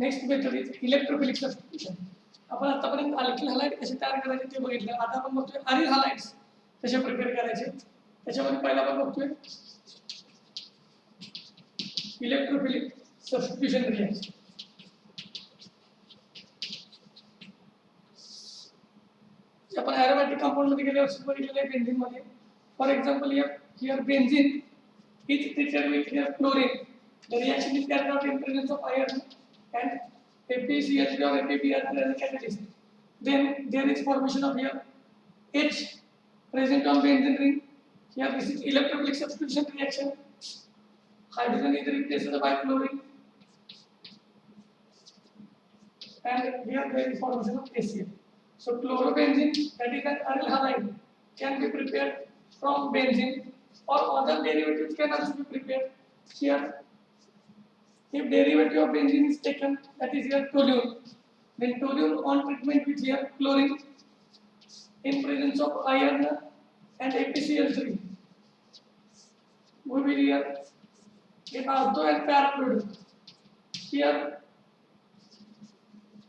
Next method is electrophilic substitution. आपण आतापर्यंत alkyl halide कसे तयार करायचे ते बघितलं. आता आपण बघतोय अरिल हॅलाइड्स कसे प्रिपेअर करायचे. त्याच्यामध्ये पहिला आपण बघतोय इलेक्ट्रोफिलिक सबस्टिट्यूशन रिएक्शन. आपण एरोमॅटिक कंपाउंड मध्ये गेल्या वर्षी बघितलेलं आहे बेन्झीन मध्ये. For example here benzene is treated with here chlorine. The reaction is carried out in presence of iron and FeCl3 or FeBr3 as a catalyst. Then there is formation of here H present on benzene ring. Here this is electrophilic substitution reaction. Hydrogen is replaced by chlorine, and here there is formation of HCl. So chlorobenzene, that is an aryl halide, can be prepared from benzene, or other derivatives can also be prepared. Here, if derivative of benzene is taken, that is here toluene, then toluene on treatment with here chlorine in presence of iron and FeCl3, we will here get ortho and para product. Here,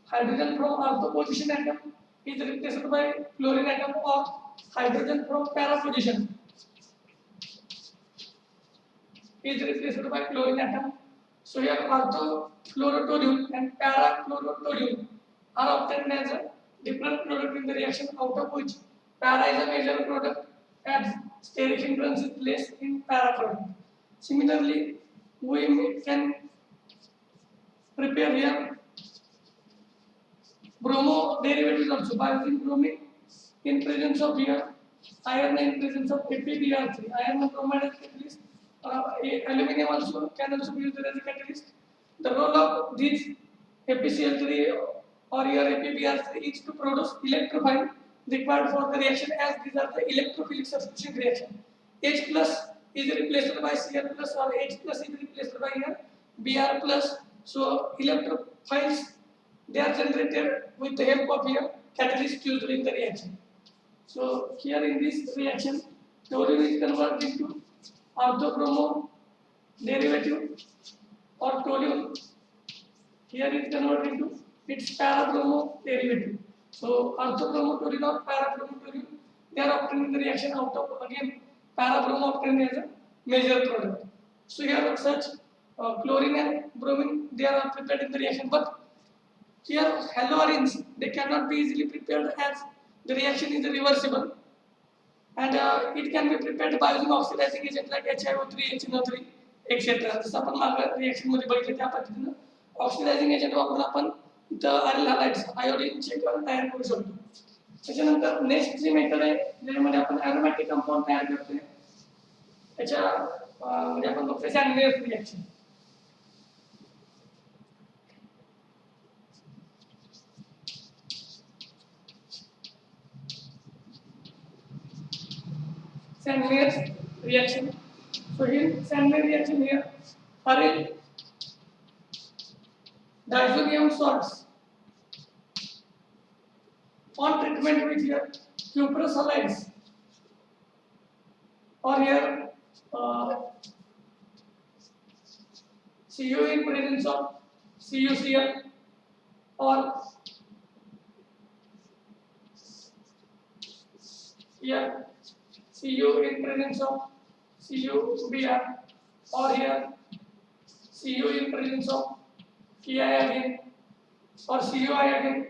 hydrogen from ortho position atom is replaced by chlorine atom, or hydrogen from para position is replaced by chlorine atom. So here orthochlorotoluene and parachlorotoluene are obtained as a different product in the reaction, out of which para is a major product as steric hindrance is placed in para product. Similarly, we can prepare here bromo derivatives also by using bromine in presence of here iron in presence of FeBr3. Iron and bromide as catalyst. Aluminum also can also be used as a catalyst. The role of these FeCl3 or your FeBr3 is to produce electrophile required for the reaction, as these are the electrophilic substitution reaction. H plus is replaced by Cl plus, or H plus is replaced by here Br plus. So electrophiles, they are generated with the help of here catalyst used in the reaction. So here in this reaction, toluene is converted into orthobromo derivative, or toluene here is converted into its parabromo derivative. So orthobromo toluene or parabromo toluene, they are obtained in the reaction out of again parabromo obtained as a major product. So here such chlorine and bromine, they are prepared in the reaction, but here haloarenes, they cannot be easily prepared as the reaction is reversible, and it can be prepared by using oxidizing agent like HiO3, HNO3, etc. जसं आपण मागं reaction मध्ये बघितलं त्या पद्धतीनं oxidizing agent वापरून आपण इथं अरिल हॅलाइड्स आयोडीनचे कण तयार करू शकतो. त्याच्यानंतर नेक्स्ट जी मेथड आहे ज्यामध्ये आपण एरोमॅटिक कंपाऊंड तयार करतोय, त्याच्या म्हणजे आपण बघतोय sandwich reaction. Sandwich reaction. So here sandwich reaction here, aryl diazonium salts on treatment with here cuprous halides, or here Cu in presence of CuCl, or here Cu in presence of CuBr, or here Cu in presence of Ki or Cu.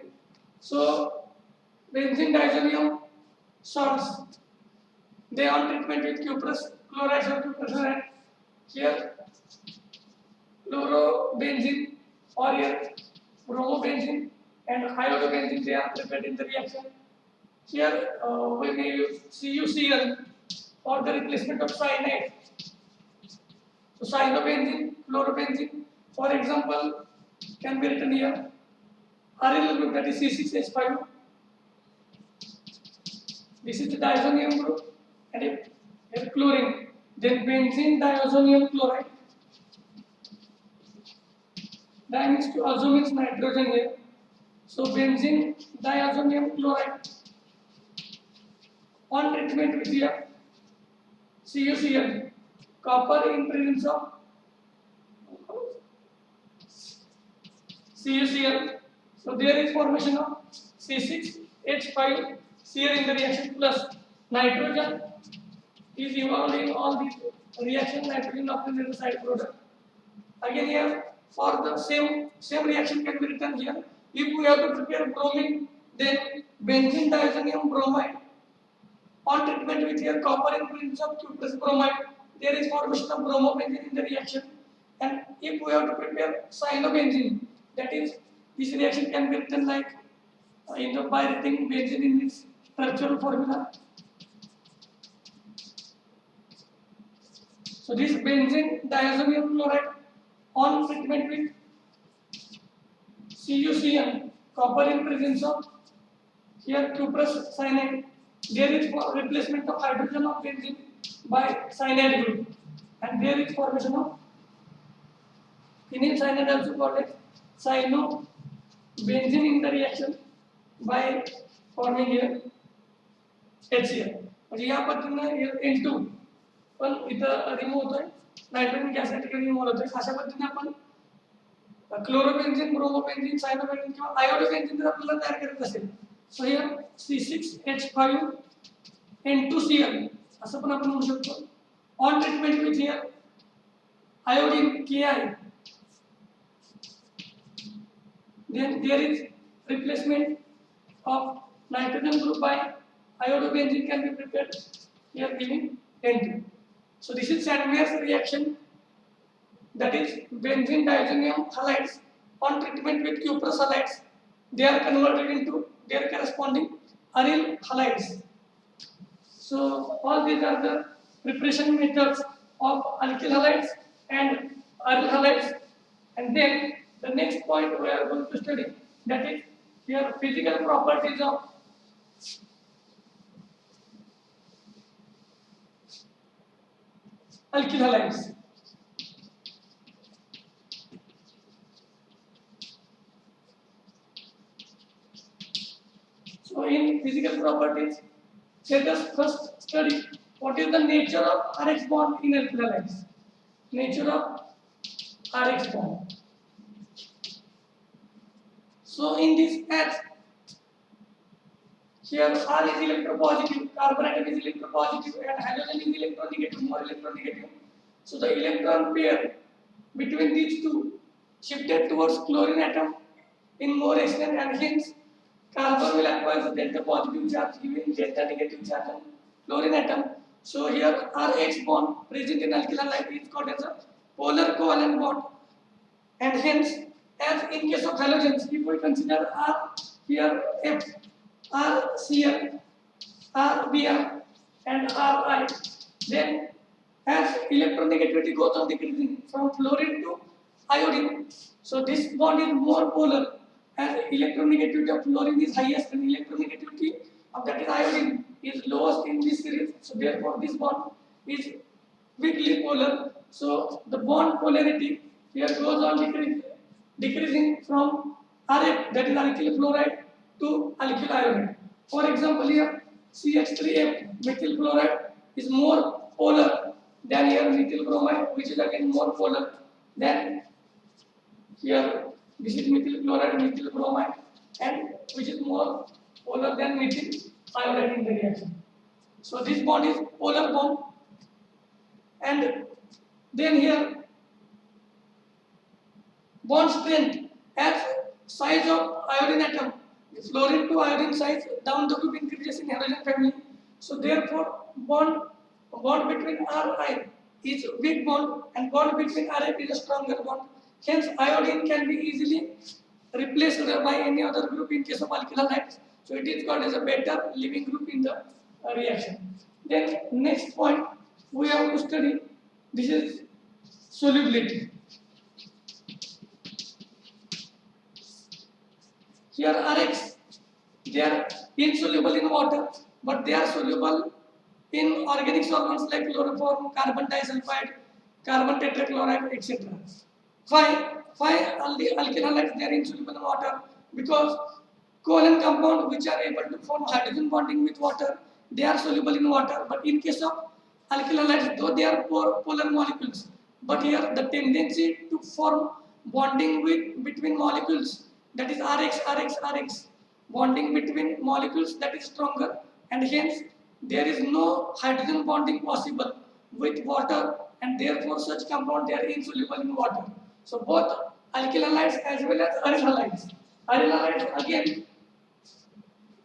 So benzene diazonium salts, they on treatment with cuprous chloride or cuprous chloride. Here chlorobenzene or here bromobenzene and iodobenzene, they are prepared in the reaction. Here we may use CuCl for the replacement of cyanide. So cyanobenzene, chlorobenzene, for example, can be written here aryl group, that is C6H5. This is the diazonium group, and if chlorine, then benzene diazonium chloride. Di means to azo means nitrogen here. So benzene diazonium chloride on treatment with here CuCl, copper in presence of CuCl. So there is formation of C6H5 Cl in the reaction plus nitrogen is involved in all these reaction. Nitrogen obtained as a side product. Again here for the same reaction can be written here. If we have to prepare bromine, then benzene diazonium bromide on treatment with here copper in presence of cuprous bromide, there is formation of bromobenzene in the reaction. And if we have to prepare cyanobenzene, that is this reaction can be written like by writing benzene in its structural formula. So this benzene diazonium chloride on treatment with CuCl, copper in presence of here cuprous cyanide, there is replacement of hydrogen of benzene by cyanide group, and there is formation of phenyl cyanide also called as cyanobenzene in the reaction by forming here HCl. म्हणजे या पद्धतीने N2 पण इथं remove होतोय, nitrogen gas remove होतोय. अशा पद्धतीने आपण क्लोरोबेन्झीन, ब्रोमोबेन्झीन, सायनोबेन्झीन किंवा आयोडोबेन्झीन जर आपल्याला तयार करायचं असेल, सो हियर C6H5N2Cl असं पण आपण म्हणू शकतो. On treatment with here iodine Ki, then there is replacement of nitrogen group by iodobenzene can be prepared here giving N2. So this is Sandmeyer's reaction, that is benzene diazonium halides on treatment with cuprous halides, they are converted into their corresponding aryl halides. So all these are the preparation methods of alkyl halides and aryl halides. And then the next point we are going to study, that is here physical properties of alkyl halides. So in physical properties, let us first study what is the nature of Rx bond in alkyl halides. Nature of Rx bond. So in this as here R is electropositive, carbon atom is electropositive, and halogen is electronegative, more electronegative. So the electron pair between these two shifted towards chlorine atom in more extent, and hence carbon will acquire delta positive charge giving delta negative charge on chlorine atom. So here Rh bond present in alkyl halide is called as a polar covalent bond, and hence as in case of halogens, if we consider R here F, RCl, RBr and Ri, then as electronegativity goes on decreasing from fluorine to iodine, so this bond is more polar. As electronegativity of fluorine is highest and electronegativity of that is iodine is lowest in this series, so therefore this bond is weakly polar. So the bond polarity here goes on decreasing from Rf, that is alkyl fluoride, to alkyl iodide. For example, here CH3F methyl chloride is more polar than here methyl bromide, which is again more polar than here. This is methyl chloride, methyl bromide, and which is more polar than methyl iodide in the reaction. So this bond is polar bond, and then here bond strength as size of iodine atom, the fluorine to iodine size down the group increases in halogen family. So therefore bond between Ri is weak bond and bond between Rf is a stronger bond. Hence iodine can be easily replaced by any other group in case of alkyl halides. So it is called as a better leaving group in the reaction. Then next point we have to study, this is solubility. Here Rx, they are insoluble in water, but they are soluble in organic solvents like chloroform, carbon disulfide, carbon tetrachloride, etc. Why all the alkyl halides they are insoluble in water? Because covalent compounds which are able to form hydrogen bonding with water, they are soluble in water. But in case of alkyl halides, though they are polar molecules, but here the tendency to form bonding between molecules, that is Rx, bonding between molecules, that is stronger, and hence there is no hydrogen bonding possible with water, and therefore such compound they are insoluble in water. So both alkyl halides as well as aryl halides. Aryl halides again,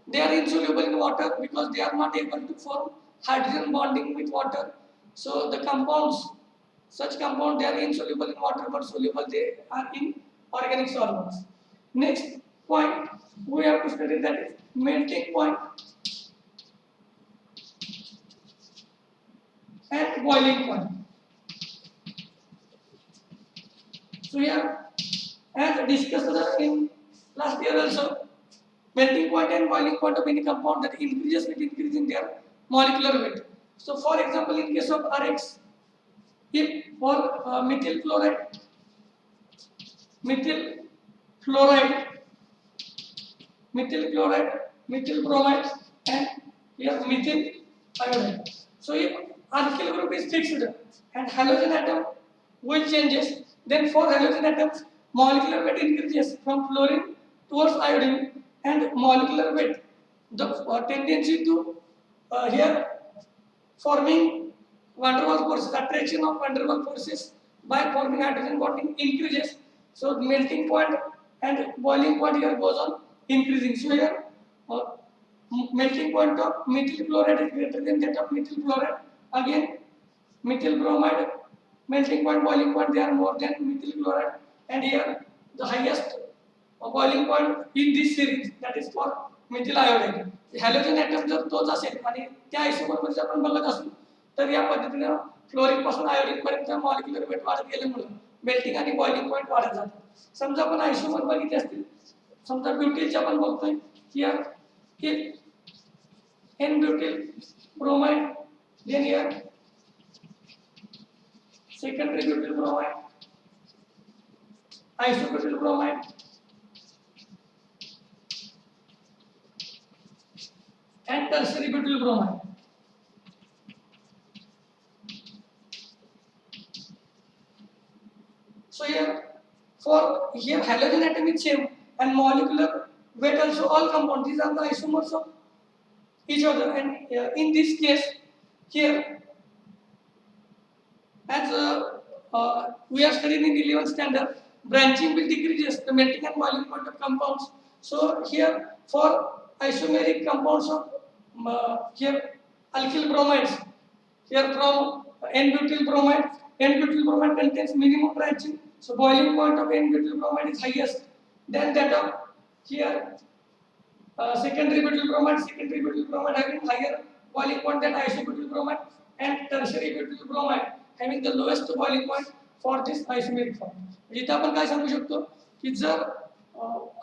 they are insoluble in water because they are not able to form hydrogen bonding with water. So the compounds, such compounds, they are insoluble in water but soluble they are in organic solvents. Next point we have to study, that is melting point and boiling point. So here, as discussed in last year also, melting point and boiling point of any compound that increases with increase in their molecular weight. So for example, in case of Rx, if for methyl chloride, methyl fluoride, methyl chloride, methyl bromide, and here methyl iodide. So if alkyl group is fixed and halogen atom will changes, then for halogen atoms molecular weight increases from fluorine towards iodine, and molecular weight, the tendency to here forming van der Waals forces, attraction of van der Waals forces by forming hydrogen bonding increases. So melting point and boiling point here goes on increasing. So here uh, melting point of methyl chloride is greater than that of methyl fluoride. Again, methyl bromide melting point, boiling point, they are more than methyl chloride, and here the highest boiling point in this series, that is for methyl iodide. Halogen atom जर तोच असेल आणि त्या आयसोमर मध्ये आपण बघत असू तर या पद्धतीने फ्लोरीन पासून आयोडीन पर्यंत मॉलिक्युलर वेट वाढत गेल्यामुळे मेल्टिंग आणि बॉइलिंग पॉईंट वाढत जातात. समजा आपण आयसोमर बघितले असतील, समजा ब्युटिलचे आपण बघतोय की n butyl bromide, then here secondary butyl bromide, isobutyl bromide, and tertiary butyl bromide. So here halogen atom is same and molecular weight also all compounds. These are the isomers of each other, and in this case here, as we are studying in 11th standard, branching will decrease the melting and boiling point of compounds. So here for isomeric compounds of here alkyl bromides, here from N-butyl bromide contains minimum branching. So boiling point of N-butyl bromide is highest than that of here secondary butyl bromide having higher boiling point than isobutyl bromide, and tertiary butyl bromide having the lowest boiling point for this isomeric form. इथे आपण काय सांगू शकतो की जर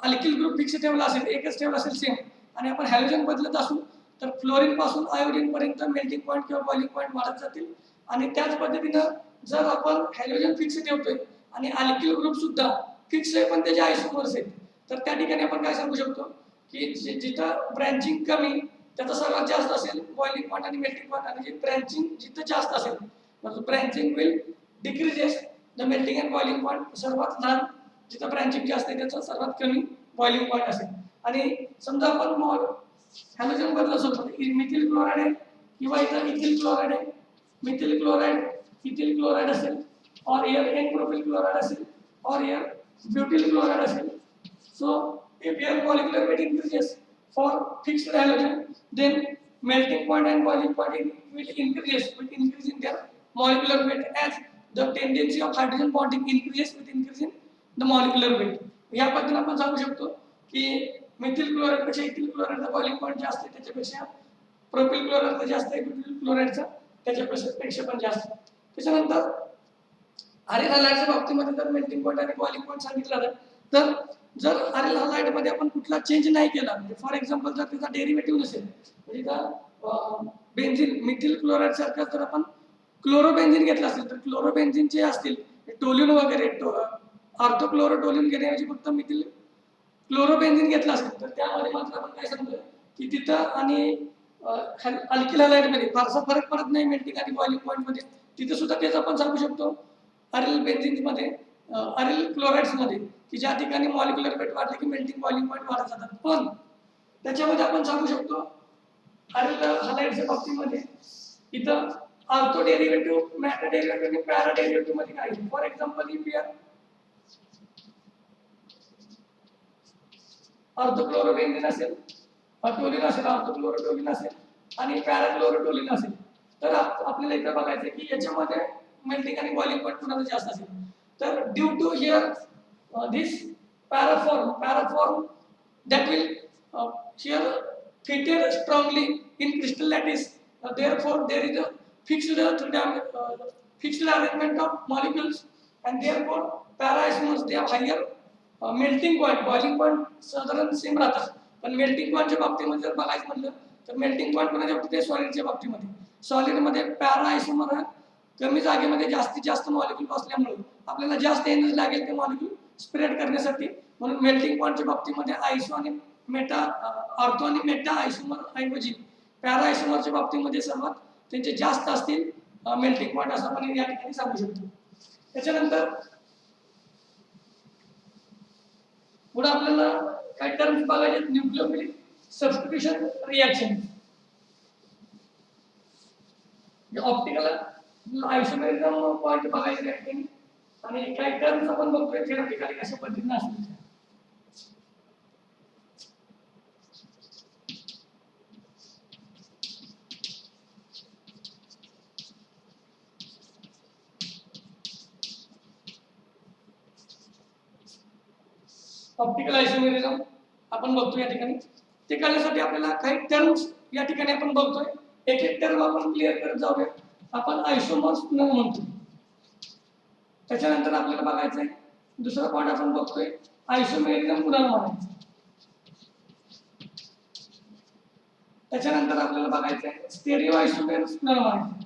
alkyl group fix ठेवला असेल, एकच ठेवला असेल सेम, आणि आपण हॅलोजन बदलत असू तर फ्लोरीन पासून आयोडीन पर्यंत मेल्टिंग पॉइंट किंवा बॉइलिंग पॉइंट वाढत जातील. आणि त्याच पद्धतीनं जर आपण हॅलोजन फिक्स ठेवतोय आणि अल्किल ग्रुप सुद्धा फिक्स आहे पण त्याचे आयसोमर्स आहेत, तर त्या ठिकाणी आपण काय सांगू शकतो की जिथं ब्रँचिंग कमी त्याचा सर्वात जास्त असेल बॉइलिंग पॉइंट आणि मेल्टिंग पॉइंट, आणि जे ब्रँचिंग जिथं जास्त असेल मतलब branching will decreases the melting and boiling point, सर्वात लहान जिथं ब्रँचिंग जास्त आहे त्याचा सर्वात कमी बॉइलिंग पॉइंट असेल. आणि समजा आपण हॅलोजन बदल असो मिथिल क्लोराइड आहे किंवा इथं इथिल क्लोराइड आहे, मिथिल क्लोराइड इथिल क्लोराइड असेल, और एयर एन प्रोपिल क्लोराइड असेल, और एयर ब्युटिल क्लोराइड असेल. So if your molecular weight increases for fixed halogen, then melting point and boiling point will increase with increase in their molecular weight, as the tendency of hydrogen bonding increases with increase in the molecular weight. या पद्धतीने आपण सांगू शकतो की methyl chloride पेक्षा ethyl क्लोराइडचा boiling point जास्त आहे, त्याच्यापेक्षा प्रोपिल क्लोराइडचा जास्त आहे, ब्युटिल क्लोराइडचा त्याच्यापेक्षा पण जास्त. त्याच्यानंतर अरेल हलाइडच्या बाबतीमध्ये जर मेल्टिंग पॉइंट आणि बॉइलिंग पॉइंट सांगितलं तर जर अरेल हलाइड मध्ये आपण कुठला चेंज नाही केला, म्हणजे फॉर एक्झाम्पल जर त्याचा डेरिव्हेटिव्ह नसेल, म्हणजे बेन्झिन मिथिल क्लोराइड सारखा जर आपण क्लोरोबेन्झिन घेतला असेल तर क्लोरोबेन्झिन जे असतील टोल्यून वगैरे ऑर्थोक्लोरोटोल्यून घेण्याऐवजी फक्त मिथिल क्लोरोबेन्झिन घेतला असेल तर त्यामध्ये मात्र आपण काय सांगतो की तिथं आणि अल्किल हॅलाइड मध्ये फारसा फरक पडत नाही मेल्टिंग आणि बॉइलिंग पॉईंट मध्ये, तिथे सुद्धा तेच आपण सांगू शकतो. अरिल बेन्झिन्स मध्ये, अरिल क्लोराइड्स मध्ये की ज्या ठिकाणी मॉलिक्युलर वेट वाढले की मेल्टिंग बॉइलिंग पॉईंट वाढत जातात. पण त्याच्यामध्ये आपण सांगू शकतो अरिल हॅलाइडच्या बाबतीमध्ये इथं ऑर्थो डेरिव्हेटिव्ह, मॅटा डेरिव्हेटिव्ह आणि पॅरा डेरिव्हेटिव्ह मध्ये काय आहे. For example if we are orthochlorobenzene असेल, टोलिन असेल, ऑर्थोक्लोरोटोलिन असेल आणि पॅराक्लोरोटोलिन असेल, तर आपल्याला इथं बघायचं की याच्यामध्ये मेल्टिंग आणि बॉइलिंग पॉईंट कुणाचा जास्त असेल. तर due to here this paraform that will here fitted strongly in crystal lattice. Therefore there is a fixed arrangement of molecules, and therefore para isomers they have higher melting point. Boiling point साधारण same राहतात, पण melting पॉईंटच्या बाबतीमध्ये जर बघायचं म्हटलं तर melting point कोणाच्या बाबतीत, सॉलिडच्या बाबतीमध्ये. सॉलिडमध्ये पॅरा आयसोमर हा कमी जागेमध्ये जास्तीत जास्त मॉलिक्यूल असल्यामुळे आपल्याला जास्त एनर्जी लागेल ते मॉलिक्यूल स्प्रेड करण्यासाठी. म्हणून मेल्टिंग पॉईंटच्या बाबतीमध्ये आयसो आणि मेटा, ऑर्थो आणि मेटा आयसोमर ऐवजी पॅरा आयसोमरच्या बाबतीमध्ये सर्वात त्यांचे जास्त असतील मेल्टिंग पॉईंट, असं आपण या ठिकाणी सांगू शकतो. त्याच्यानंतर पुढे आपल्याला काही टर्म्स बघायचे. Nucleophilic substitution reaction, optical isomerism point बघायचे त्या ठिकाणी, आणि काही टर्म्स आपण बघतोय थेरॉटिकली कशा पद्धतीने असतील. ऑप्टिकल आयसोमेरिझम आपण बघतो या ठिकाणी. ते कळण्यासाठी आपल्याला काही टर्म्स या ठिकाणी आपण बघतोय. एक एक टर्म आपण क्लिअर करत जाऊया. आपण आयसोमर्स पुन्हा म्हणतो. त्याच्यानंतर आपल्याला बघायचं आहे दुसरा पॉईंट आपण बघतोय आयसोमेरिझम कुणाला म्हणायचं. त्याच्यानंतर आपल्याला बघायचं आहे स्टेरिओ आयसोमेर्स कुणाला म्हणायचं.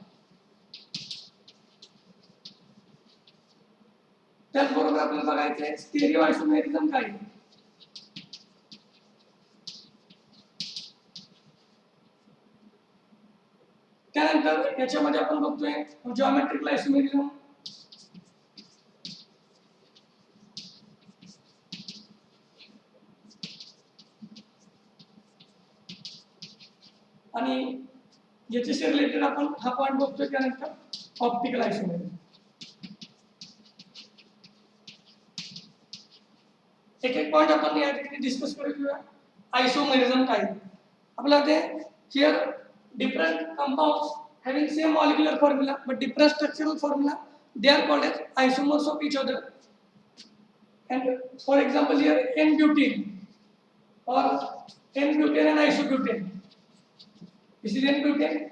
त्याचबरोबर आपल्याला बघायचं आहे स्टेरिओ आयसोमेरिझम काय आहे. त्यानंतर याच्यामध्ये आपण बघतोय जॉमेट्रिकल आयसोमेरिझम, आणि याच्याशी रिलेटेड आपण हा पॉईंट बघतोय. त्यानंतर ऑप्टिकल आयसोमेरिझम. एक एक पॉईंट आपण या ठिकाणी डिस्कस करू घेऊया. आयसोमेरिझम काय आहे. आपल्याला ते here different compounds having same molecular formula but different structural formula, they are called as isomers of each other. And for example here N-butene or N-butane and isobutane. This is N-butane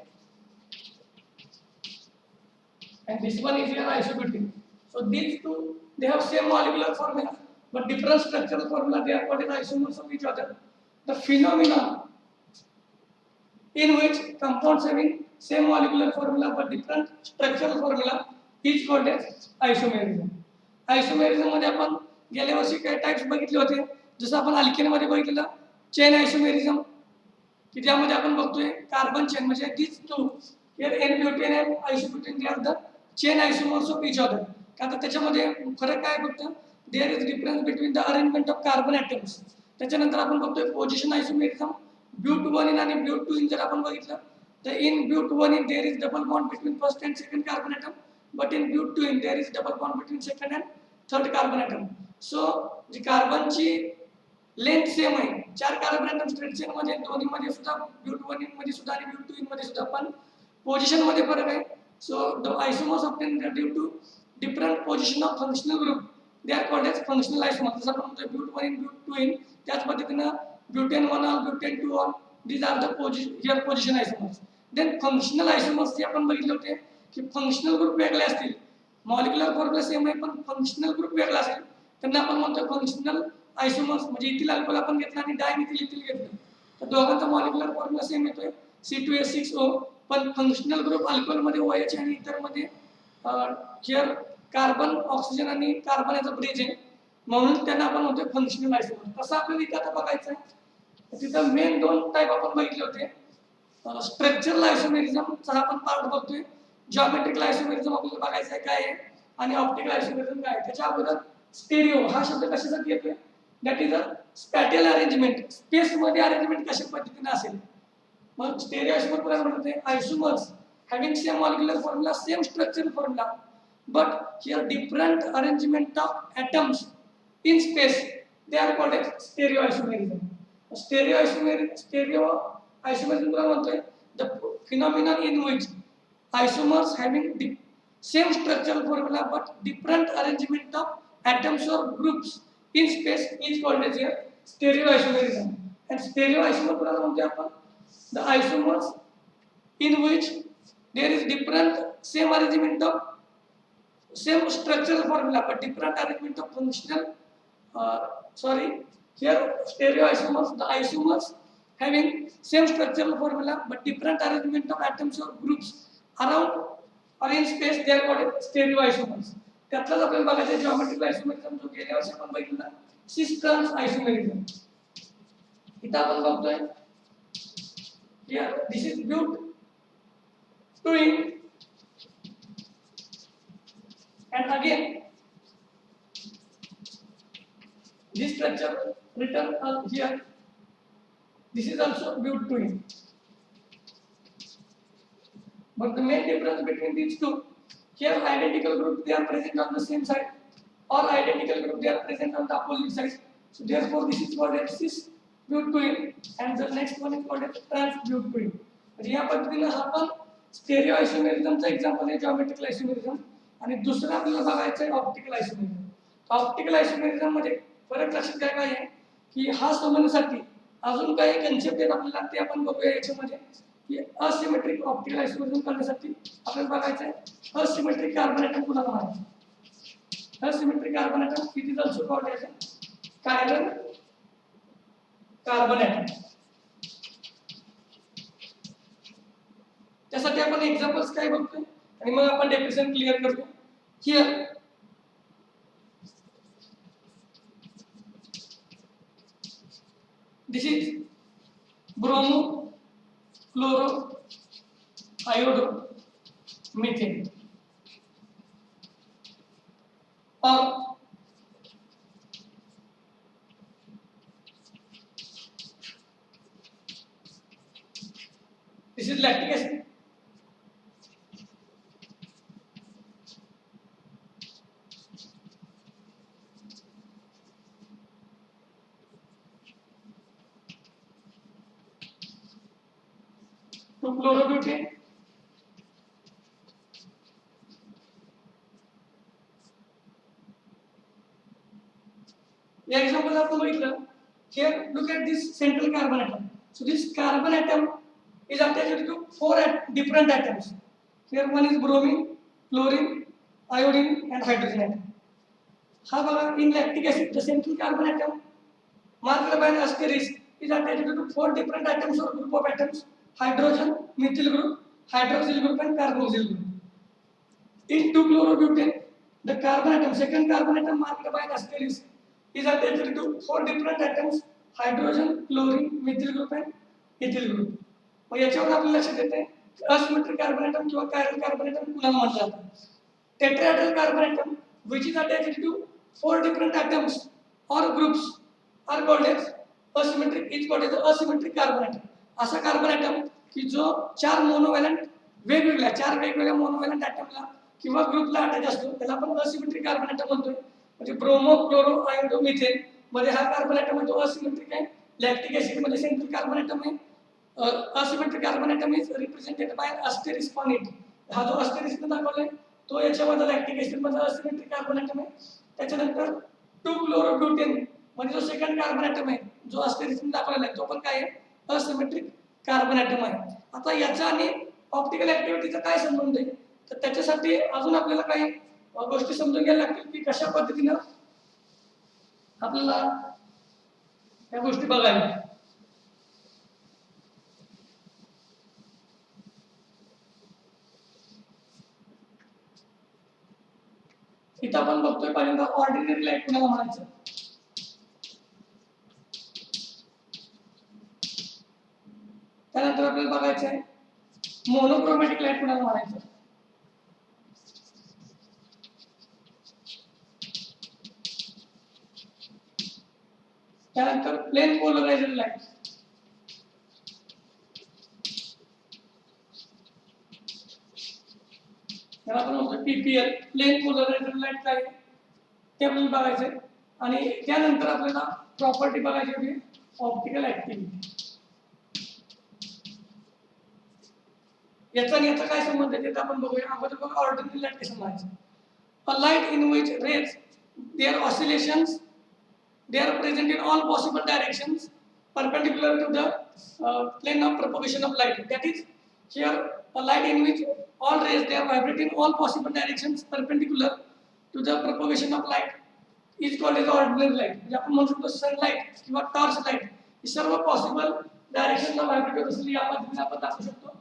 and this one is here isobutane. So these two they have same molecular formula but different structural formula, they are called as isomers of each other. The phenomenon in which compounds having same molecular formula but different structural formula is called as isomerism. Isomerism मध्ये आपण गेल्या वर्षी काही types बघितले होते. जसं आपण alkane मध्ये बघितलेलं चेन आयसोमेरिझम, की ज्यामध्ये आपण बघतोय कार्बन चेन म्हणजे these two here N-butane and isobutane they are the chain isomers of each other. आता त्याच्यामध्ये फरक काय फक्त there is difference between the arrangement of carbon atoms. त्याच्यानंतर आपण बघतोय पोझिशन आयसोमेरिझम, ब्यूट-1 आणि ब्यूट-2 जर आपण बघितलं तर in but1 there is double bond between first and second carbon atom, but in but2 there is double bond between second and third carbon atom. So G कार्बनची length same आहे, 4 carbon atom straight chain मध्ये दोन्ही मध्ये सुद्धा but1 मध्ये सुद्धा आणि but2 मध्ये सुद्धा, पण पोझिशन मध्ये फरक आहे. So the isomers obtained due to different position of functional group they are called as functional isomers. जसं आपण म्हणतो but1 and but2 त्याच पद्धतीने butane-1 or butane-2 or these are the position isomers. Then functional isomers जे आपण बघितले होते की फंक्शनल ग्रुप वेगळे असतील, मॉलिक्युलर फॉर्म्युला सेम आहे पण फंक्शनल ग्रुप वेगळा असेल, त्यांना आपण म्हणतो फंक्शनल आयसोमर्स. म्हणजे इथिल अल्कोहोल आपण घेतला आणि डायमिथिल इथिल घेतलं तर दोघांचा मॉलिक्युलर फॉर्म्युला सेम येतोय C2H6O, पण फंक्शनल ग्रुप अल्कोहोल मध्ये OH आणि इतर मध्ये हिअर कार्बन ऑक्सिजन आणि कार्बन याचा ब्रिज आहे, म्हणून त्यांना आपण म्हणतोय फंक्शनल आयसोमर्स. तसं आपल्याला इथं आता बघायचं आहे. तिथं मेन दोन टाइप आपण बघितले होते स्ट्रक्चरल आयसोमेरिझमचा आपण पार्ट बघतोय. जॉमेट्रिकल आयसोमेरिझम आपल्याला बघायचं आहे काय आहे आणि ऑप्टिकल आयसोमेरिझम काय आहे. त्याच्या अगोदर स्टेरिओ हा शब्द कशासाठी येतोय? That is a spatial arrangement, space मध्ये अरेंजमेंट कशा पद्धतीने असेल. मग स्टेरिओ आयसोमर कोणाला म्हणते? आयसोमर्स having same molecular formula, same structural formula, but here different arrangement of atoms in space, they are called as stereoisomerism. Stereoisomerism कोणाला म्हणतोय? The phenomenon in which isomers having same structural formula but different arrangement of atoms or groups in space is called as here stereoisomerism. And stereoisomer कोणाला म्हणतोय आपण? The isomers in which there is different same arrangement of same structural formula but different arrangement of functional here stereoisomers, the isomers having same structural formula but different arrangement of atoms or groups around or in space, they are called stereoisomers. त्यातलाच आपल्याला बघायचं geometrical isomerism जो गेल्या वर्षी आपण बघितला सिस trans isomerism. इथं आपण बघतोय here this is built twin, and again this structure written here, this is also built twin, but the main difference between these two, here identical group they are present on the same side or identical group they are present on the opposite sides, so therefore this is called as cis built twin and the next one is called as trans built twin. म्हणजे या पद्धतीने हा पण stereo आयसोमेरिझमचा example आहे geometrical isomerism. आणि दुसरं आपल्याला बघायचं आहे ऑप्टिकल आयसोमेरिझम. ऑप्टिकल आयसोमेरिझम मध्ये फरक लक्षात काय काय आहे की हा समजण्यासाठी अजून काही कन्सेप्ट आहेत आपल्याला ते आपण बघूया याच्यामध्ये की असिमेट्रिक ऑप्टिकल आयसोमेरिझम करण्यासाठी आपल्याला बघायचं आहे असिमेट्रिक कार्बन ॲटम कुणाला म्हणायचं. Asymmetric carbon atom it is also called as chiral carbon atom. त्यासाठी आपण एक्झाम्पल्स काय बघतोय आणि मग आपण डेफिनेशन क्लिअर करतो. Here this is bromo chloro iodo methane और this is lactic acid. Chlorobutane या एक्झाम्पल आपण बघितलं. Here look at this central carbon atom. So this carbon atom is attached to four different atoms. Here one is bromine, chlorine, iodine and hydrogen atom. हा बघा in lactic acid the central carbon atom marked by an asterisk is attached to four different atoms or group of atoms: hydrogen, methyl group, hydroxyl group and carboxyl group. In 2-chlorobutane the carbon atom, second carbon atom marked by an asterisk is attached to four different atoms: hydrogen, chlorine, methyl group and ethyl group. मग याच्यावर आपल्याला लक्षात येते asymmetric carbon atom किंवा chiral carbon atom कुणाला म्हटलं जातं. Tetrahedral carbon atom which is attached to four different atoms or groups are called as asymmetric, is called as asymmetric carbon atom. असा कार्बन ॲटम की जो चार वेगवेगळ्या मोनोव्हॅलंट ॲटमला किंवा ग्रुपला अटॅच असतो त्याला आपण असिमेट्रिक कार्बन ॲटम म्हणतोय. म्हणजे ब्रोमो क्लोरो आयोडो मिथेन मध्ये हा कार्बन ॲटम आहे तो असिमेट्रिक आहे. लॅक्टिक ऍसिड मध्ये सेंट्रल कार्बन ॲटम आहे. asymmetric carbon atom is represented by an asterisk on it. हा जो asterisk दाखवलाय तो याच्यामध्ये लॅक्टिक ऍसिड मध्ये asymmetric कार्बन ॲटम आहे. त्याच्यानंतर 2-chlorobutane म्हणजे जो सेकंड कार्बन ॲटम आहे जो asterisk दाखवलेला आहे तो पण काय आहे asymmetric कार्बन ॲटम आहे. आता याचा आणि ऑप्टिकल ऍक्टिव्हिटीचा काय संबंध आहे तर त्याच्यासाठी अजून आपल्याला काही गोष्टी समजून घ्यायला लागतील की कशा पद्धतीने आपल्याला या गोष्टी बघायला. इथं आपण बघतोय पहिल्यांदा ऑर्डिनरी लाईट कुणाला म्हणायचं. त्यानंतर आपल्याला आपल्याला बघायचं आहे मोनोक्रोमॅटिक लाईट कुणाला म्हणायचं. त्यानंतर प्लेन पोलरायझर लाईट. त्याला आपण म्हणतो पीपीएल, प्लेन पोलरायझर लाईट काय ते आपल्याला बघायचंय. आणि त्यानंतर आपल्याला प्रॉपर्टी बघायची होती ऑप्टिकल ऍक्टिव्हिटी. याचा आणि याचा काय संबंध आहे ते आपण बघूया. अगोदर बघा ऑर्डिनरी लाईट कसं म्हणायचं. A light in which rays, their oscillations, they are present in all possible directions perpendicular to the plane of propagation of light. That is, here a light in which all rays they are vibrating in all possible directions perpendicular to the propagation of light is called as ordinary light. म्हणजे आपण म्हणू शकतो sunlight किंवा torch light ही सर्व possible डायरेक्शनला vibrate होत असली या पद्धतीने आपण दाखवू शकतो.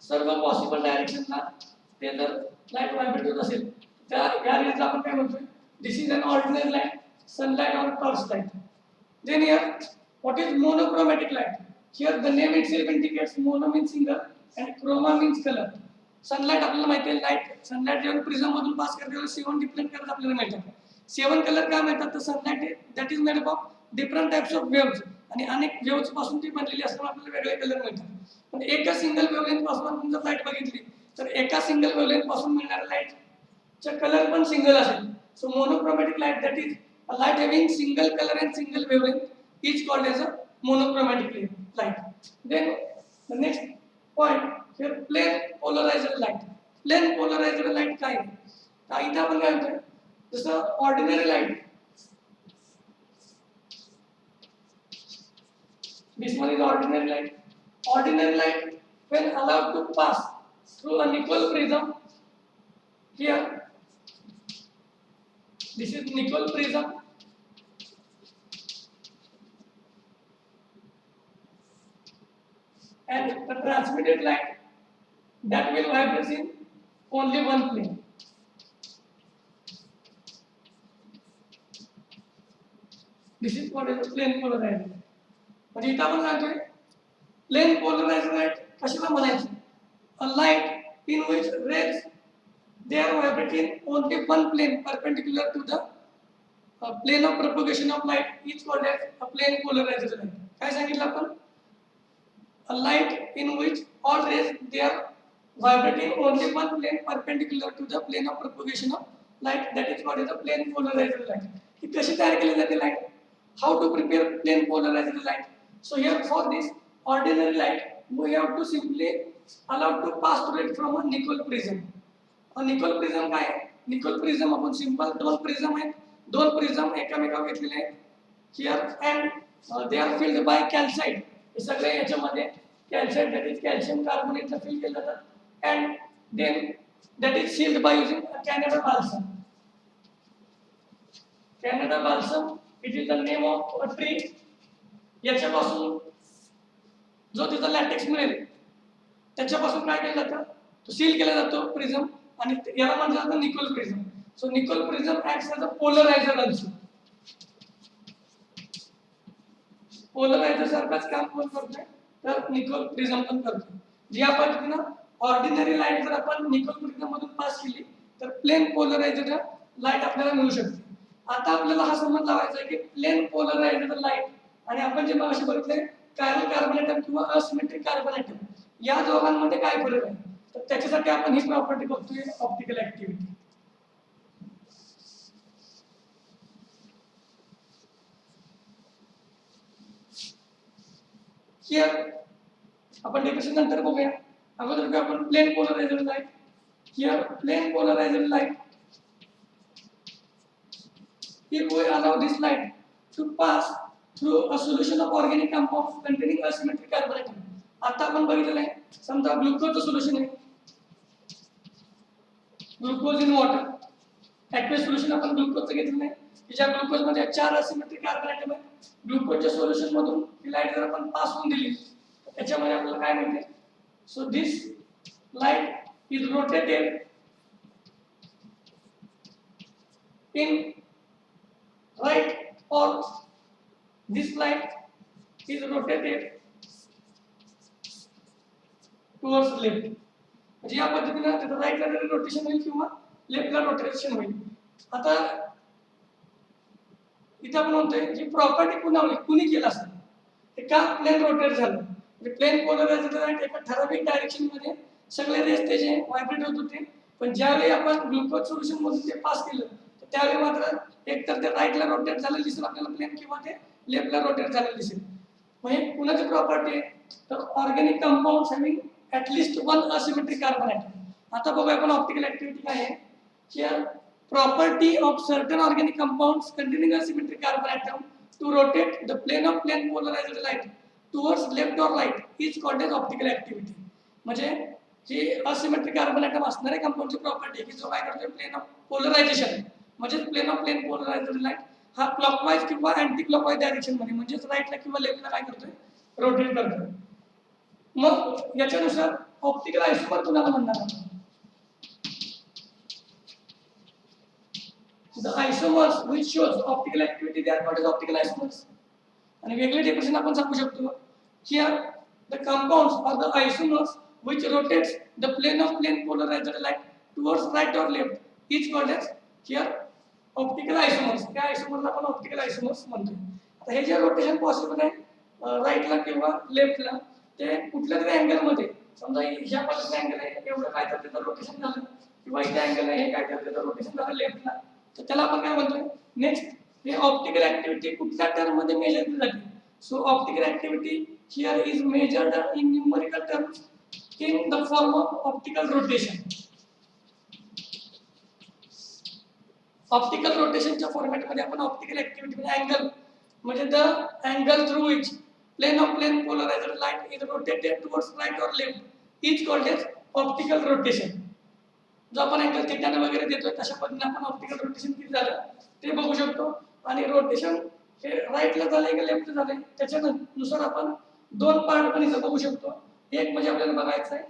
सर्व पॉसिबल डायरेक्शनला ते जर लाईट व्हायब्रेट होत असेल त्या या रेंजला आपण काय म्हणतोय, this is an ordinary light, sunlight और torch light. Then here what is monochromatic light. Here the name itself indicates mono means single and chroma means colour. Sunlight आपल्याला माहिती आहे, लाईट सनलाइट जेव्हा प्रिझम मधून पास करते तेव्हा 7 different colour आपल्याला मिळतात. 7 कलर काय मिळतात तर sunlight that is made up of different types of waves आणि अनेक वेव्हज पासून ती बनलेली असल्यामुळे आपल्याला वेगळे कलर मिळतात. पण एका सिंगल वेव्हलेंथ पासून आपण जर लाईट बघितली तर एका सिंगल वेव्हलेंथ पासून मिळणाऱ्या लाईटचा कलर पण सिंगल असेल. So monochromatic light that is a light having single colour and single wavelength is called as a monochromatic light. Then the next point here plane पोलरायझर light. Plane पोलरायझर light काय आहे तर इथे आपण काय म्हणतोय जसं ordinary light, this one is ordinary light. Ordinary light when allowed to pass through a nickel prism, here this is nickel prism, and the transmitted light that will vibrate in only one plane. This is what is a plane polarizer. म्हणजे इथं आपण काय म्हणतोय plain पोलरायझर light कशाला म्हणायचं. A light in which rays they are vibrating only one plane perpendicular to the plane of propagation of light is called as a plane पोलरायझर light. काय सांगितलं आपण, a light in which all rays they are vibrating only one plane perpendicular to the plane of propagation of light that is called as a plane पोलरायझर light. ही कशी तयार केली जाते light, how to prepare plain पोलरायझर light. So here for this ordinary light we have to simply allow to pass through it from a nickel prism. A nickel prism काय आहे, nickel prism आपण simple दोन prism आहेत, दोन prism एकामेकावर घेतलेले आहेत. here and they are filled by calcite. हे सगळे याच्यामध्ये calcite that is calcium carbonate ला fill केलं जातं and then that is sealed by using a Canada balsam. Canada balsam it is the name of a tree. याच्यापासून जो तिचा LaTeX मिळेल त्याच्यापासून काय केलं जातं तो सील केला जातो प्रिझम आणि याला म्हटलं जातं Nicol prism. So Nicol prism acts as a polarizer also. Polarizer सारखाच काम पण करतोय तर निकोल प्रिझम पण करतोय. या पद्धतीनं ऑर्डिनरी लाईट जर आपण निकोल प्रिझम मधून पास केली तर प्लेन पोलरायझर लाईट आपल्याला मिळू शकते. आता आपल्याला हा संबंध लावायचा आहे की प्लेन पोलरायझर लाईट आणि आपण जे मगाशी बघितले कायरल कार्बन ॲटम किंवा असिमेट्रिक कार्बन ॲटम या दोघांमध्ये काय फरक आहे तर त्याच्यासाठी आपण ही प्रॉपर्टी बघतोय ऑप्टिकल ऍक्टिव्हिटी. हियर आपण डेफिनेशन नंतर बघूया. अगोदर आपण plane पोलरायझर light. Here plane पोलरायझर light if we allow this light to pass through a solution of organic compound containing asymmetric carbon atom. आता आपण बघितलं आहे समजा ग्लुकोजचं सोल्युशन आहे, glucose in water. Active solution आपण ग्लुकोजचं घेतलं आहे की ज्या ग्लुकोज मध्ये 4 असिमेट्रिक कार्बन ॲटम आहेत. ग्लुकोजच्या सोल्युशन मधून ही लाईट जर आपण पास होऊन दिली त्याच्यामध्ये आपल्याला काय मिळते. So this light is rotated in right or this light is rotated towards left. म्हणजे या पद्धतीने त्याचं राईटला रोटेशन होईल किंवा लेफ्टला रोटेशन होईल. आता इथं आपण म्हणतोय की प्रॉपर्टी कुणी केलं असेल, ते का प्लेन रोटेट झालं. म्हणजे प्लेन पोलरायझर लाईट एका ठराविक डायरेक्शन मध्ये सगळे रेस त्याचे व्हायब्रेट होत होते. पण ज्यावेळी आपण ग्लुकोज सोल्युशन मधून ते पास केलं तर त्यावेळी मात्र एकतर ते राईटला रोटेट झालेलं दिसेल आपल्याला प्लेन किंवा ते लेफ्टला रोटेट झालेलं दिसेल. म्हणजे कुणाची प्रॉपर्टी आहे तर organic compounds having at least one asymmetric carbon atom. आता बघूया आपण ऑप्टिकल ऍक्टिव्हिटी काय आहे. Here, property of certain organic compounds containing a symmetric carbon atom to rotate the plane polarized light towards left or right is called as optical activity. म्हणजे जी asymmetric carbon item असणाऱ्या कंपाऊंडची property की जो काय करतोय plain of polarisation म्हणजे plain polarized light हा clockwise किंवा anti clockwise direction मध्ये म्हणजेच राईटला किंवा लेफ्टला काय करतोय रोटेट करतोय. मग याच्यानुसार ऑप्टिकल आयसोमर कुणाला म्हणणार आपण. The isomers which shows optical activity they are called as optical isomers. आणि वेगळे डेफिनेशन आपण सांगू शकतो. Here the compounds are the isomers which rotates the plane polarized light towards right or left is called as here optical isomers. त्या आयसोमरला आपण optical आयसोमर्स म्हणतो. आता हे जे रोटेशन पॉसिबल आहे राईटला किंवा लेफ्टला ते कुठल्या तरी अँगल मध्ये समजा ह्या पद्धतीने अँगल आहे एवढं काय तर त्याचं रोटेशन झालं किंवा इथे अँगल आहे हे काय तर त्याचं रोटेशन झालं लेफ्टला तर त्याला आपण काय म्हणतोय. नेक्स्ट हे ऑप्टिकल ऍक्टिव्हिटी कुठल्या टर्म मध्ये मेजर केली जाते. So optical activity here is measured in numerical terms in the form of optical rotation. Optical रोटेशनच्या फॉर्मॅट मध्ये आपण ऑप्टिकल ऍक्टिव्हिटी म्हणजे अँगल म्हणजे the angle through which plane polarized light is rotated towards right और left is called as optical rotation. जो आपण angle थिटाने वगैरे देतोय तशा पद्धतीने आपण ऑप्टिकल रोटेशन किती झालं ते बघू शकतो. आणि रोटेशन हे राईटला झालंय का लेफ्टला झालंय त्याच्यानुसार आपण दोन पार्ट पण इथं बघू शकतो. एक म्हणजे आपल्याला बघायचं आहे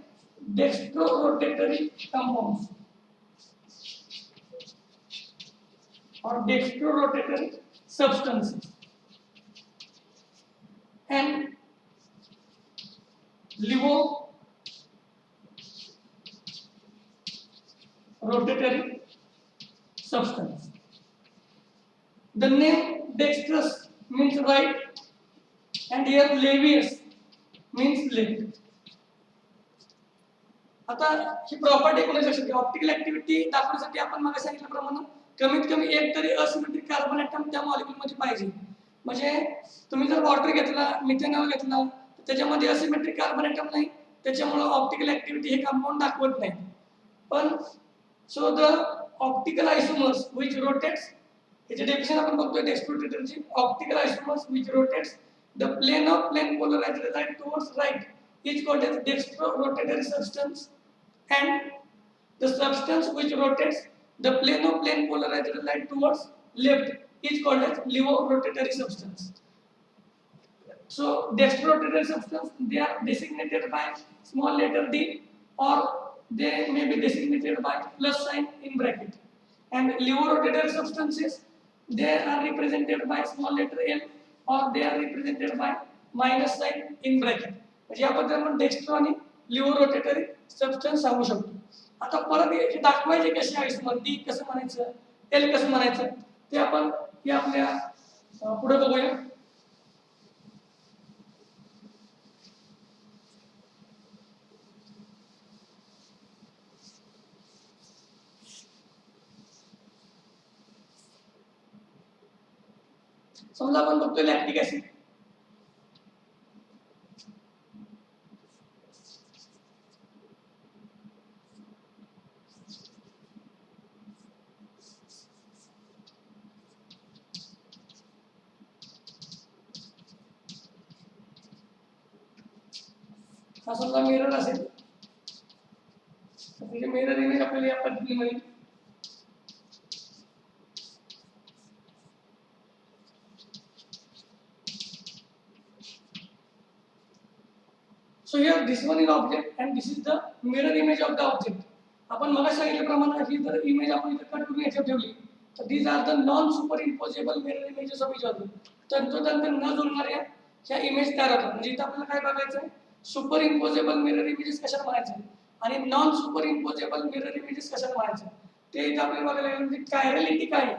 dextrorotatory compounds or dextrorotatory substances and levorotatory substance. The name dextrous means right and here levius means left. आता ही प्रॉपर्टी कोणी लक्षात घ्या. ऑप्टिकल ऍक्टिव्हिटी दाखवण्यासाठी आपण मागे सांगितल्याप्रमाणे कमीत कमी एक तरी असिमेट्रिक कार्बन ॲटम त्या मॉलिक्यूल मध्ये पाहिजे. म्हणजे तुम्ही जर वॉटर घेतला मिथेनॉल घेतला तर त्याच्यामध्ये असिमेट्रिक कार्बन ॲटम नाही त्याच्यामुळे ऑप्टिकल ऍक्टिव्हिटी हे कंपाऊंड दाखवत नाही. पण so the optical isomers which rotates याचे डेफिनेशन आपण बघतोय डेक्स्ट्रोरोटेटरची. Optical isomers which rotates the plane polarized light towards right is called as dextrorotatory substance and the substance which rotates the plane polarized light towards left is called as levorotatory substance. So dextrorotatory substance they are designated by small letter d or they may be designated by plus sign in bracket. And levorotatory substances they are represented by small letter l or they are represented by minus sign in bracket. म्हणजे या पद्धतीने आपण dextro आणि लिव्हरोटेटरी substance सांगू शकतो. आता परत हे दाखवायचे कसे आयसोमर डी कसं म्हणायचं एल कसं म्हणायचं ते आपण या आपल्या पुढे बघूया. समजा आपण बघतोय लॅक्टिक ऍसिड. हा समजा मिरर असेल तर मिरर इमेज आपल्याला या पद्धतीने मिळेल. So here this one is object and this is the mirror image of the object. आपण मगाशी सांगितल्याप्रमाणे ही जर इमेज आपण इथे कट करून याच्यावर ठेवली तर these are the non superimpostable mirror images of each other. तंतोतंत न जुळणाऱ्या ह्या इमेज तयार होतात. म्हणजे इथे आपल्याला काय बघायचं आहे सुपर इम्पोजेबल मिरर इमेजेस कशाला म्हणायचे आणि non super imposable mirror images कशाला म्हणायचे ते इथं आपल्याला बघायला लागेल. म्हणजे कायरलिटी काय आहे.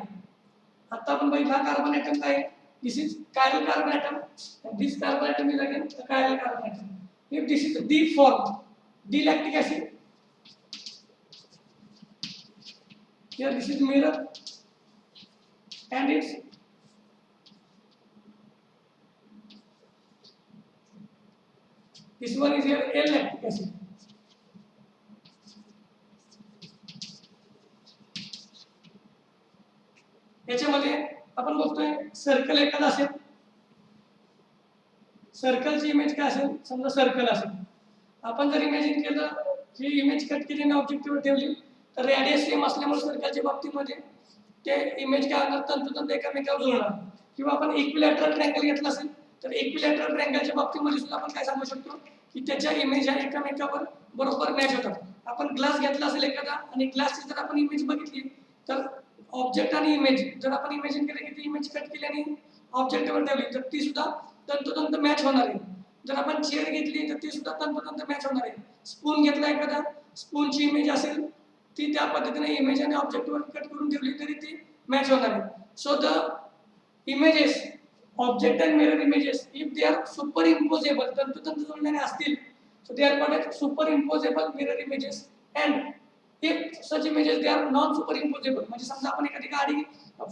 आता आपण बघितला कार्बन ॲटम काय आहे. This is chiral carbon atom, this carbon atom is again chiral carbon atom. If this is D form, D lactic acid, here this is mirror and it's this one is here L lactic acid. याच्यामध्ये आपण बघतोय circle एखादा असेल, सर्कलची image काय असेल, समजा circle असेल. आपण जर इमेजिन केलं ही इमेज कट केली आणि ऑब्जेक्टिव्हवर ठेवली तर रेडियस सेम असल्यामुळे सर्कलच्या बाबतीमध्ये ते इमेज काय होणार, तंतोतंत एकमेकावर जुळणार. किंवा आपण इक्विलॅटरल ट्रायंगल घेतला असेल तर इक्विलॅटरल ट्रायंगलच्या बाबतीमध्ये सुद्धा आपण काय सांगू शकतो की त्याच्या इमेज ह्या एकमेकावर बरोबर मॅच होतात. आपण ग्लास घेतला असेल एखादा आणि ग्लासची जर आपण इमेज बघितली तर ऑब्जेक्ट आणि इमेज जर आपण इमेजिन केलं की ती इमेज कट केली आणि ऑब्जेक्टवर ठेवली तर ती सुद्धा तंतोतंत मॅच होणार आहे. जर आपण चेअर घेतली तर ती सुद्धा तंतोतंत मॅच होणार आहे. स्पून घेतला एखादा, स्पूनची इमेज असेल ती त्या पद्धतीने इमेज आणि ऑब्जेक्टवर कट करून ठेवली तरी ती मॅच होणार आहे. So the images, object and mirror images, if they are super imposable, तंतोतंत जुळणारे असतील, so they are called as superimposable mirror images. And if such images they are non superimposable, म्हणजे समजा आपण एखादी गाडी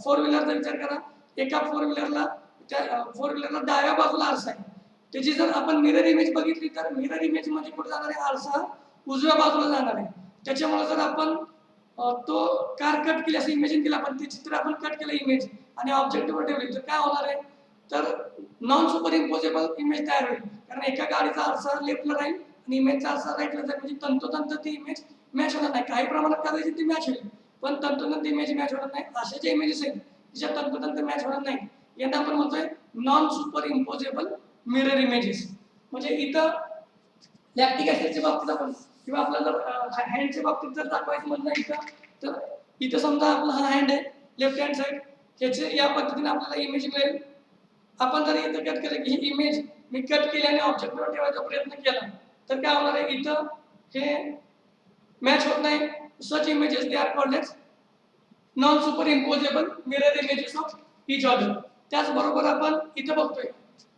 फोर व्हीलरचा विचार करा, एका फोर व्हीलरला त्या फोर व्हीलरला डाव्या बाजूला आरसा आहे, त्याची जर आपण मिरर इमेज बघितली तर मिरर इमेज म्हणजे कुठे जाणार आहे, आरसा उजव्या बाजूला जाणार आहे. त्याच्यामुळे जर आपण तो कार कट केली असं इमेजिन केलं, आपण ते चित्र आपण कट केलं इमेज आणि ऑब्जेक्टवर ठेवली तर काय होणार आहे, तर नॉन सुपर इम्पोजेबल इमेज तयार होईल. कारण एका गाडीचा आरसा लेफ्टला राहील आणि इमेजचा आरसा राईटला जाईल, म्हणजे तंतोतंत ती इमेज मॅच होणार नाही. काही प्रमाणात कदाचित ती मॅच होईल पण तंतोतंत इमेज मॅच होणार नाही. अशा ज्या इमेजेस आहेत ज्या तंतोतंत मॅच होणार नाही यांना आपण म्हणतोय non super imposable mirror images. म्हणजे इथं लॅक्टिक ऍसिडच्या बाबतीत आपण किंवा आपल्याला जर हँडच्या बाबतीत जर दाखवायचं म्हणलं इथं तर इथं समजा आपला हा हँड आहे लेफ्ट हँड साईड, त्याचे या पद्धतीने आपल्याला इमेज मिळेल. आपण जर इथं कट केलं की ही इमेज मी कट केली आणि ऑब्जेक्टवर ठेवायचा प्रयत्न केला तर काय होणार आहे, इथं हे मॅच होत नाही. Such images they are called as non super imposable mirror images of each other. त्याचबरोबर आपण इथं बघतोय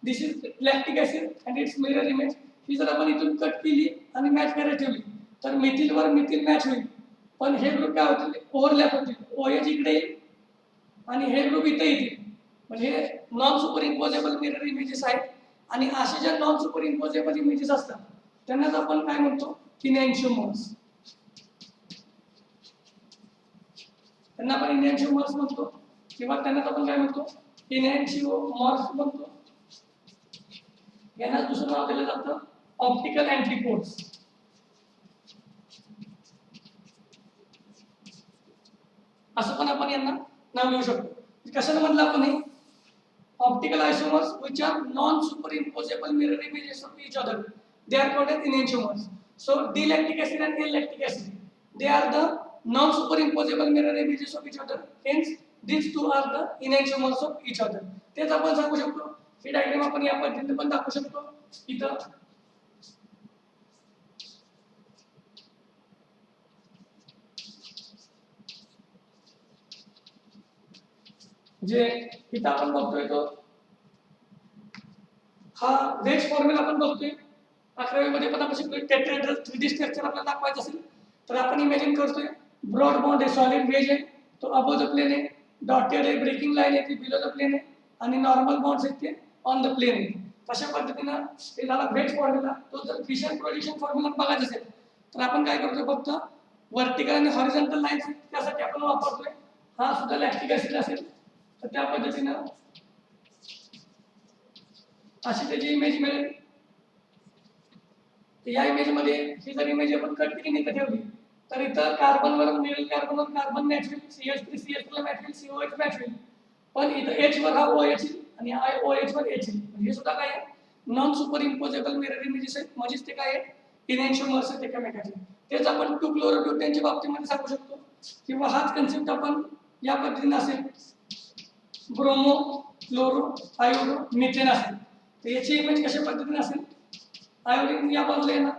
this is lactic acid and its mirror image. ही जर आपण इथून कट केली आणि मॅच करायला ठेवली तर मिथिलवर मिथिल मॅच होईल, पण हे ग्रुप काय होतील, ओव्हरलॅप होतील. OH इकडे येईल आणि हे ग्रुप इथे येतील, म्हणजे non super imposable mirror images आहेत. आणि असे ज्या नॉन सुपर इम्पोजेबल इमेजेस असतात त्यांनाच आपण काय म्हणतो, इनॅन्शिओमर्स. त्यांना आपण इनॅन्शिओमर्स म्हणतो किंवा त्यांनाच आपण काय म्हणतो, इनॅन्शिओमर्स म्हणतो. यांना दुसरं नाव दिलं जातं ऑप्टिकल अँटीपोड्स. असं पण आपण यांना नाव देऊ शकतो. कशाला म्हणलं आपण हे optical isomers which are non-superimposable mirror images of each other, they are called as enantiomers. So D-lactic acid and L-lactic acid, they are the non-superimposable mirror images of each other. Hence these two are the enantiomers of each other. तेच आपण सांगू शकतो. ही diagram आपण या पद्धतीने पण दाखवू शकतो. इथं जे इथं आपण बघतोय तो हा वेज फॉर्म्युला आपण बघतोय. 11वी मध्ये पण आपण शिकतोय टेट्राहेड्रल 3D स्ट्रक्चर आपल्याला दाखवायचं असेल तर आपण इमॅजिन करतोय ब्रॉड बॉन्ड आहे, सॉलिड वेज आहे, तो अबोव द प्लेन आहे, डॉटेड आहे, ब्रेकिंग लाईन आहे ती बिलो द प्लेन आहे आणि नॉर्मल बॉन्ड्स आहेत ते ऑन द प्लेन आहे. अशा पद्धतीनं हे झाला वेज फॉर्म्युला. तो जर फिशर प्रोडक्शन फॉर्म्युला बघायचा असेल तर आपण काय करतोय, फक्त व्हर्टिकल आणि हॉरिझॉन्टल लाईन्स त्यासाठी आपण वापरतोय. हा सुद्धा लॅक्टिक ऍसिड असेल तर त्या पद्धतीनं अशी त्याची इमेज मिळेल. या इमेज मध्ये ही जर इमेज आपण कट केली नाही ठेवली तर इथं कार्बनवर मिळेल, कार्बनवर कार्बन मॅच होईल, CH3 CH2 ला मॅच होईल, COH मॅच होईल. पण इथं H वर हा OH येईल आणि OH वर H येईल. हे सुद्धा काय आहे, non super imposable mirror images आहेत. म्हणजेच ते काय आहे, इनॅन्शिओमर्स आहेत एकमेकांचे. तेच आपण 2-chloro-butane च्या बाबतीमध्ये सांगू शकतो. किंवा हाच कन्सेप्ट आपण या पद्धतीने असेल ब्रोमो, क्लोरो, आयोडो, मिथेन असेल तर याची इमेज कशा पद्धतीने असेल, आयोडीन या बाजूला येणार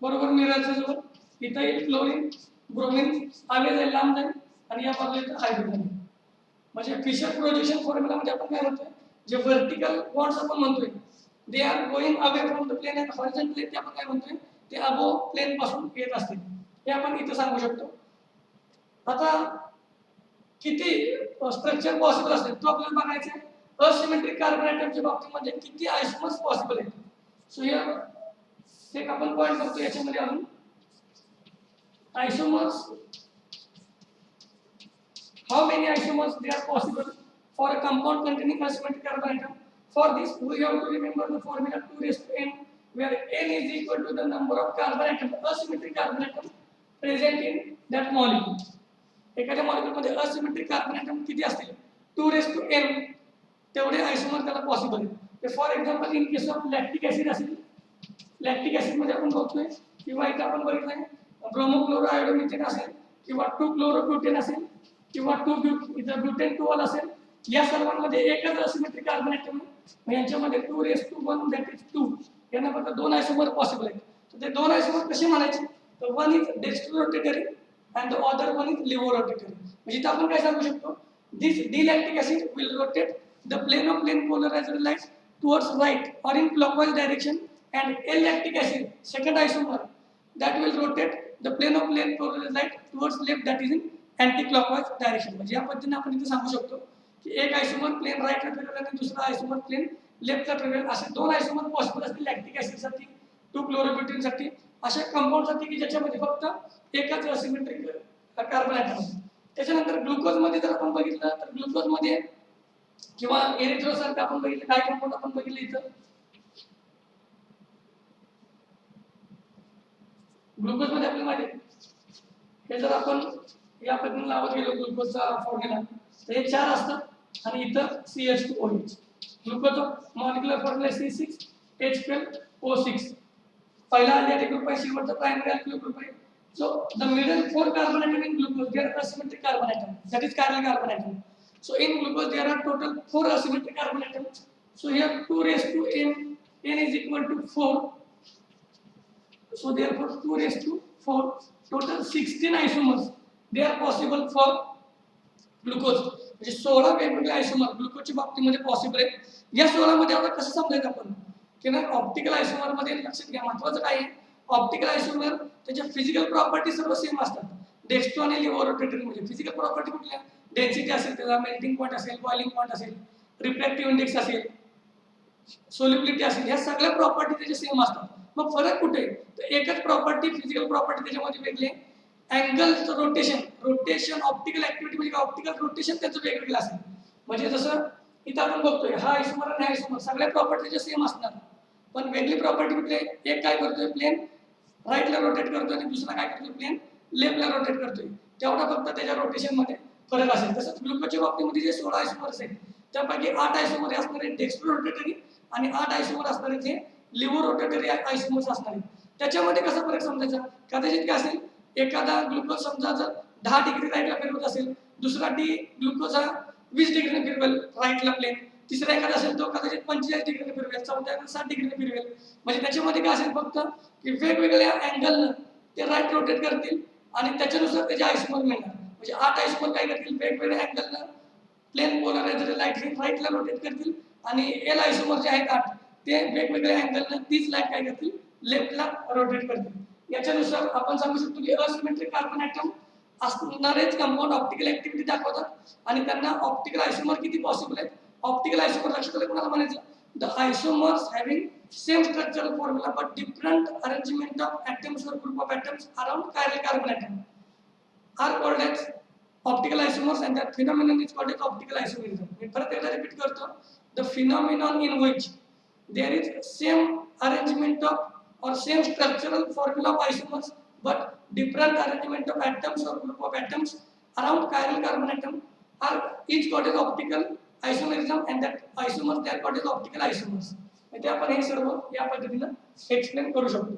बरोबर मिररच्या जवळ, इथं येईल क्लोरीन ब्रोमीन हवे जाईल लांब जाईल आणि या बाजूला येतं हायड्रोजन. म्हणजे फिशर प्रोजेक्शन फॉर्म्युलामध्ये आपण काय म्हणतोय, जे व्हर्टिकल बॉन्ड्स आपण म्हणतोय they are going away from the plane and horizontal plane, ते आपण काय म्हणतोय ते अबोव प्लेन पासून येत असतील, हे आपण इथं सांगू शकतो. आता किती स्ट्रक्चर पॉसिबल असेल तो आपल्याला बघायचं आहे. असिमेट्रिक कार्बन ॲटमच्या बाबतीमध्ये किती आयसोमर्स पॉसिबल आहेत. सो हियर एक आपण पॉइंट बघतो याच्यामध्ये अजून isomers, how many isomers they are possible for a compound containing asymmetric carbon atom. For this we have to remember the formula 2 raised to n, where n is equal to the number of carbon atom, asymmetric carbon atom present in that molecule. एखाद्या molecule मध्ये asymmetric carbon atom किती असतील 2 raised to n तेवढे आयसोमर त्याला possible आहे. For example in case of lactic acid असेल, lactic acid मध्ये आपण बघतोय किंवा इथे आपण बघितलंय ब्रोमोक्लोरोआयोडोमिथेन असेल किंवा 2-क्लोरोब्युटेन असेल किंवा 2-ब्युटेन-2 असेल, या सर्वांमध्ये एकच असिमेट्रिक कार्बन ॲटम आहे. यांच्यामध्ये 2 raised to 1 दॅट इज 2, यांना फक्त 2 आयसोमर पॉसिबल आहेत. तर ते 2 आयसोमर कसे म्हणायचे, तर one is dextrorotatory and the other one is levorotatory. म्हणजे इथं आपण काय सांगू शकतो, this D lactic acid will rotate the plane of plane polarized lights towards right or in clockwise direction, and L-lactic acid second isomer that will rotate the plane of plane polarized light towards left, that is in anti-clockwise direction. म्हणजे या पद्धतीने आपण इथे सांगू शकतो की एक आयसोमर plain राईटला फिरवेल आणि दुसरा आयसोमर प्लेन लेफ्टला फिरवेल, असे 2 आयसोमर पॉसिबल असतील लॅक्टिक ऍसिड साठी, 2-क्लोरोब्युटेन साठी, अशा कंपाऊंड साठी की ज्याच्यामध्ये फक्त एकच असिमेट्रिक कार्बन ॲटम आहे. त्याच्यानंतर ग्लुकोज मध्ये जर आपण बघितलं तर ग्लुकोज मध्ये किंवा एरिथ्रोसारखं आपण बघितलं, काय कंपाऊंड आपण बघितलं इथं ग्लुकोज मध्ये आपल्याला माहिती आहे, हे जर आपण या पद्धतीने लावत गेलो ग्लुकोजचा फॉर्म्युला तर हे 4 असतात आणि इथं CH2OH. ग्लुकोजचा मॉलिक्युलर फॉर्म्युला C6H12O6. पहिला अल्डिहाइड ग्रुप आहे, शेवटचा प्रायमरी अल्किल ग्रुप आहे. So the middle 4 carbon atom in glucose, they are asymmetric carbon atom, that is chiral carbon atom. So in glucose there are total 4 asymmetric carbon atoms. So here 2 raised to n is equal to 4. So therefore 2 raised to 4, total 16 isomers they are possible for glucose. म्हणजे 16 वेगवेगळे आयसोमर ग्लुकोजच्या बाबतीमध्ये possible आहे. या 16 मध्ये आपण कसं समजायचं आपण की ना, ऑप्टिकल आयसोमर मध्ये लक्षात घ्या महत्त्वाचं काय आहे, ऑप्टिकल आयसोमर त्याच्या फिजिकल प्रॉपर्टी सर्व सेम असतात. डेक्स्ट्रो आणि लिव्होरोटेटरी म्हणजे फिजिकल प्रॉपर्टी कुठल्या, डेन्सिटी असेल, त्याचा मेल्टिंग पॉइंट असेल, बॉइलिंग पॉइंट असेल, रिफ्रॅक्टिव्ह इंडेक्स असेल, सोल्युबिलिटी असेल, ह्या सगळ्या प्रॉपर्टी त्याच्या सेम असतात. मग फरक कुठे आहे, तर एकच प्रॉपर्टी फिजिकल प्रॉपर्टी त्याच्यामध्ये वेगळी आहे. अँगल रोटेशन ऑप्टिकल ऍक्टिव्हिटी म्हणजे ऑप्टिकल रोटेशन त्याचं वेगवेगळं असेल. म्हणजे जसं इथं आपण बघतोय हा आयसोमर आणि हा आयसोमर सगळ्या प्रॉपर्टी त्याच्या सेम असणार, पण वेगळी प्रॉपर्टी कुठली आहे, एक काय करतोय प्लेन राईटला रोटेट करतोय आणि दुसरा काय करतोय प्लेन लेफ्टला रोटेट करतोय, तेवढा फक्त त्याच्या रोटेशन मध्ये फरक असेल. तसंच ग्लुकोजच्या बाबतीमध्ये जे 16 आयसोमर्स आहेत त्यापैकी 8 आयसोमर असणारे डेक्स्ट्रो रोटेटरी आणि 8 आयसोमर असणारे ते लिव्होरोटेटरी आयसोमर्स असणार आहेत. त्याच्यामध्ये कसा फरक समजायचा, कदाचित काय असेल, एखादा ग्लुकोज समजा जर 10 डिग्री राईटला फिरवत असेल, दुसरा ग्लुकोज हा 20 डिग्रीने फिरवेल राईटला प्लेन, तिसरा एखादा असेल तो कदाचित 45 डिग्रीने फिरवेल, चौथा 60 डिग्रीने फिरवेल. म्हणजे त्याच्यामध्ये काय असेल फक्त की वेगवेगळ्या अँगलनं ते राईट रोटेट करतील आणि त्याच्यानुसार त्याचे आयसोमर मिळणार. म्हणजे 8 आयसोमर काय करतील, वेगवेगळ्या अँगलनं प्लेन पोलरायझर लाईट राईटला रोटेट करतील आणि एल आयसोमर जे आहेत 8 ते वेगवेगळ्या अँगलनं तीच लाईट काय करतील लेफ्टला रोटेट करतील. याच्यानुसार आपण सांगू शकतो की असिमेट्रिक कार्बन ॲटम असणारेच कंपाऊंड ऑप्टिकल ऍक्टिव्हिटी दाखवतात आणि त्यांना ऑप्टिकल आयसोमर किती पॉसिबल आहेत. ऑप्टिकल आयसोमर लक्षात आलं कोणाला म्हणायचं, the आयसोमर्स having same structural formula but different arrangement of atoms or group of atoms around chiral carbon atom are called as optical isomers, and that phenomenon is called as optical isomerism. मी परत एकदा repeat करतो, the phenomenon in which there is same arrangement of or same structural formula of isomers but different arrangement of atoms or group of atoms around chiral carbon atom are each called as optical isomerism, and that isomers they are called as optical isomers. म्हणजे आपण हे सर्व या पद्धतीने explain करू शकतो.